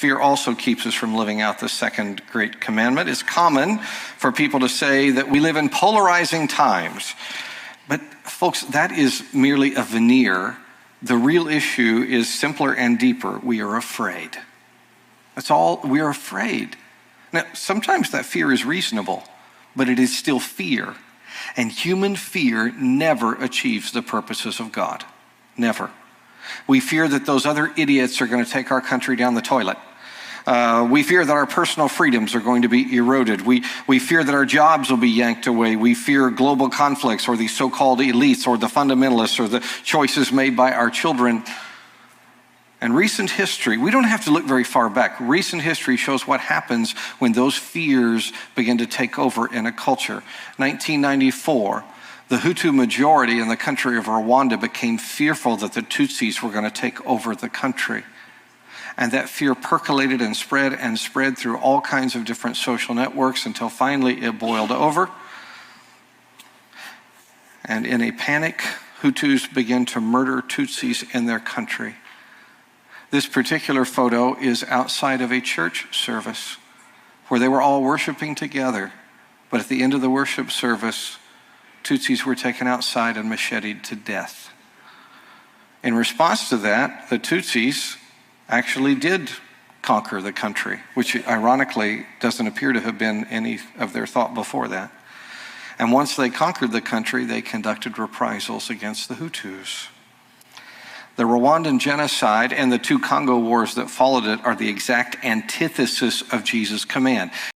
Fear also keeps us from living out the second great commandment. It's common for people to say that we live in polarizing times. But folks, that is merely a veneer. The real issue is simpler and deeper. We are afraid. That's all. We are afraid. Now, sometimes that fear is reasonable, but it is still fear. And human fear never achieves the purposes of God. Never. We fear that those other idiots are going to take our country down the toilet. We fear that our personal freedoms are going to be eroded. We fear that our jobs will be yanked away. We fear global conflicts or the so-called elites or the fundamentalists or the choices made by our children. And recent history, we don't have to look very far back. Recent history shows what happens when those fears begin to take over in a culture. 1994, the Hutu majority in the country of Rwanda became fearful that the Tutsis were going to take over the country. And that fear percolated and spread through all kinds of different social networks until finally it boiled over. And in a panic, Hutus began to murder Tutsis in their country. This particular photo is outside of a church service where they were all worshiping together. But at the end of the worship service, Tutsis were taken outside and macheted to death. In response to that, the Tutsis actually did conquer the country, which ironically doesn't appear to have been any of their thought before that. And once they conquered the country, they conducted reprisals against the Hutus. The Rwandan genocide and the two Congo wars that followed it are the exact antithesis of Jesus' command.